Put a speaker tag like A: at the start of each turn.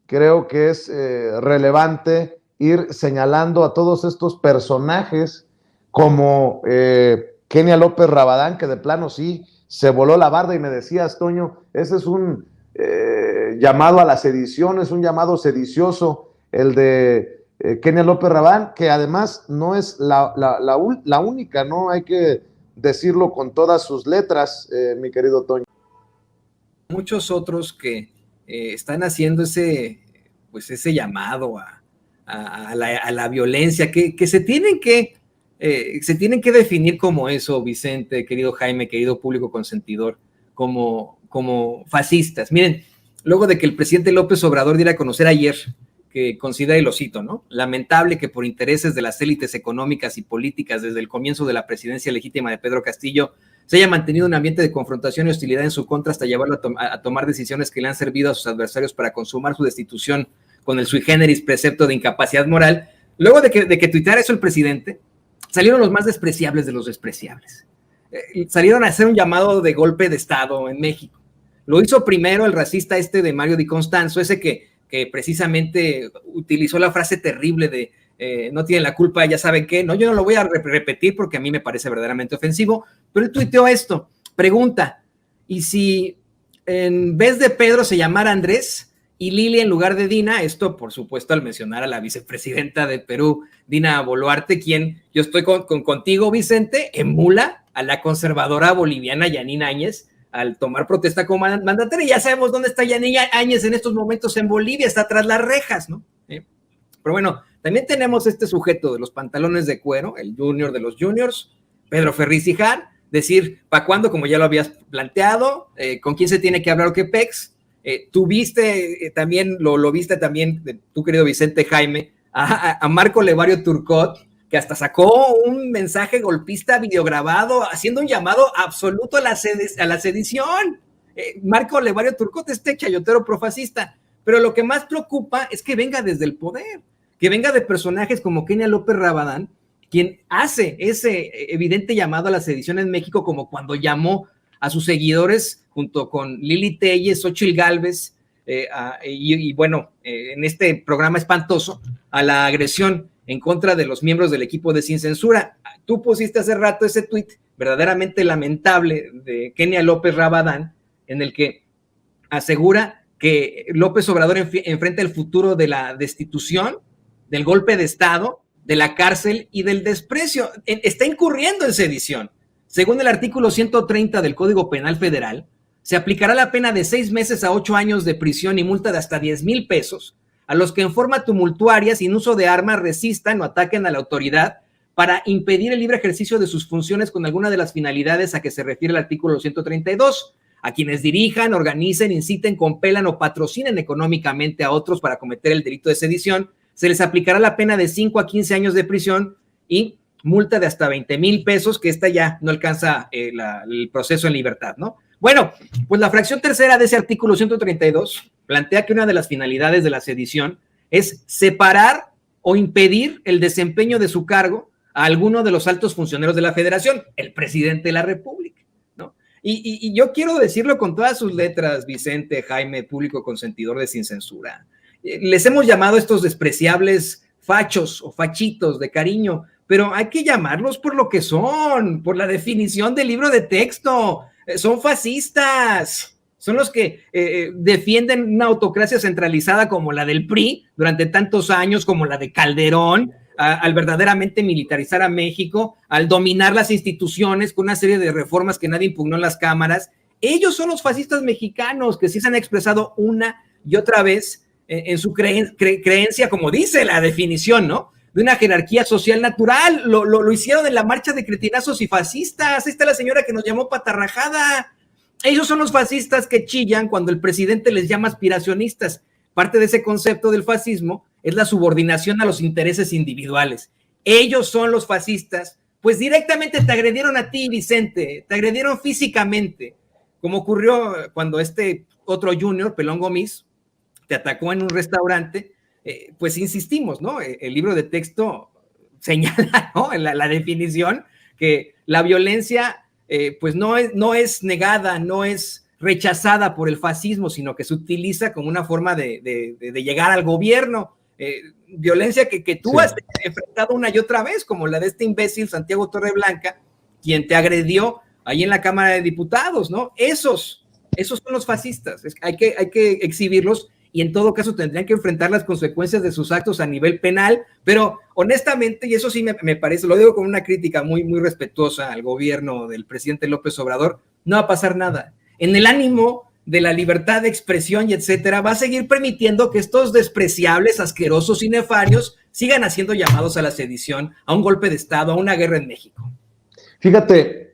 A: creo que es relevante ir señalando a todos estos personajes como Kenia López Rabadán, que de plano sí se voló la barda, y me decías, Toño, ese es un llamado a la sedición, es un llamado sedicioso el de Kenia López Rabadán, que además no es la única, ¿no? Hay que decirlo con todas sus letras, mi querido Toño.
B: Muchos otros que están haciendo ese llamado a la violencia, que se tienen que definir como eso, Vicente, querido Jaime, querido público consentidor, como fascistas. Miren, luego de que el presidente López Obrador diera a conocer ayer que considera, y lo cito, ¿no?, lamentable que por intereses de las élites económicas y políticas desde el comienzo de la presidencia legítima de Pedro Castillo se haya mantenido un ambiente de confrontación y hostilidad en su contra hasta llevarlo a tomar decisiones que le han servido a sus adversarios para consumar su destitución con el sui generis precepto de incapacidad moral. Luego de que tuiteara eso el presidente, salieron los más despreciables de los despreciables. Salieron a hacer un llamado de golpe de Estado en México. Lo hizo primero el racista de Mario Di Constanzo, ese que precisamente utilizó la frase terrible de no tienen la culpa, ya saben qué. No, yo no lo voy a repetir porque a mí me parece verdaderamente ofensivo, pero él tuiteó esto, pregunta, ¿y si en vez de Pedro se llamara Andrés y Lili en lugar de Dina? Esto, por supuesto, al mencionar a la vicepresidenta de Perú, Dina Boluarte, quien yo estoy contigo, Vicente, emula a la conservadora boliviana Yanina Áñez al tomar protesta como mandataria. Ya sabemos dónde está Yanina Áñez en estos momentos en Bolivia, está tras las rejas, ¿no? Pero bueno, también tenemos este sujeto de los pantalones de cuero, el junior de los juniors, Pedro Ferriz Hijar, decir, ¿para cuándo? Como ya lo habías planteado, ¿con quién se tiene que hablar o qué pex? Tú viste también, lo viste también, tu querido Vicente Jaime, a Marco Levario Turcot, que hasta sacó un mensaje golpista videograbado haciendo un llamado absoluto a la sedición. Marco Levario Turcot, chayotero profascista. Pero lo que más preocupa es que venga desde el poder, que venga de personajes como Kenia López Rabadán, quien hace ese evidente llamado a la sedición en México, como cuando llamó a sus seguidores junto con Lili Telles, Xochitl Gálvez, y bueno, en este programa espantoso, a la agresión en contra de los miembros del equipo de Sin Censura. Tú pusiste hace rato ese tuit verdaderamente lamentable de Kenia López Rabadán, en el que asegura que López Obrador enfrenta el futuro de la destitución, del golpe de Estado, de la cárcel y del desprecio. Está incurriendo en sedición. Según el artículo 130 del Código Penal Federal, se aplicará la pena de 6 meses a 8 años de prisión y multa de hasta 10,000 pesos a los que en forma tumultuaria, sin uso de armas, resistan o ataquen a la autoridad para impedir el libre ejercicio de sus funciones con alguna de las finalidades a que se refiere el artículo 132, a quienes dirijan, organicen, inciten, compelan o patrocinen económicamente a otros para cometer el delito de sedición, se les aplicará la pena de 5 a 15 años de prisión y multa de hasta 20,000 pesos, que esta ya no alcanza el proceso en libertad, ¿no? Bueno, pues la fracción tercera de ese artículo 132 plantea que una de las finalidades de la sedición es separar o impedir el desempeño de su cargo a alguno de los altos funcionarios de la Federación, el presidente de la República, ¿no? Y yo quiero decirlo con todas sus letras, Vicente, Jaime, público consentidor de Sin Censura. Les hemos llamado a estos despreciables fachos o fachitos de cariño, pero hay que llamarlos por lo que son, por la definición del libro de texto. Son fascistas, son los que defienden una autocracia centralizada como la del PRI durante tantos años, como la de Calderón, al verdaderamente militarizar a México, al dominar las instituciones con una serie de reformas que nadie impugnó en las cámaras. Ellos son los fascistas mexicanos que sí se han expresado una y otra vez en su creencia, como dice la definición, ¿no?, de una jerarquía social natural. Lo hicieron en la marcha de cretinazos y fascistas. Ahí está la señora que nos llamó patarrajada. Ellos son los fascistas que chillan cuando el presidente les llama aspiracionistas. Parte de ese concepto del fascismo es la subordinación a los intereses individuales. Ellos son los fascistas, pues directamente te agredieron a ti, Vicente, te agredieron físicamente, como ocurrió cuando otro junior, Pelón Gomis, te atacó en un restaurante. Pues insistimos, ¿no? El libro de texto señala, ¿no?, la definición, que la violencia pues no es negada, no es rechazada por el fascismo, sino que se utiliza como una forma de llegar al gobierno. Violencia que tú has enfrentado una y otra vez, como la de este imbécil Santiago Torreblanca, quien te agredió ahí en la Cámara de Diputados, ¿no? Esos son los fascistas. Hay que exhibirlos y en todo caso tendrían que enfrentar las consecuencias de sus actos a nivel penal, pero honestamente, y eso sí me parece, lo digo con una crítica muy, muy respetuosa al gobierno del presidente López Obrador, no va a pasar nada. En el ánimo de la libertad de expresión y etcétera, va a seguir permitiendo que estos despreciables, asquerosos y nefarios sigan haciendo llamados a la sedición, a un golpe de Estado, a una guerra en México.
A: Fíjate,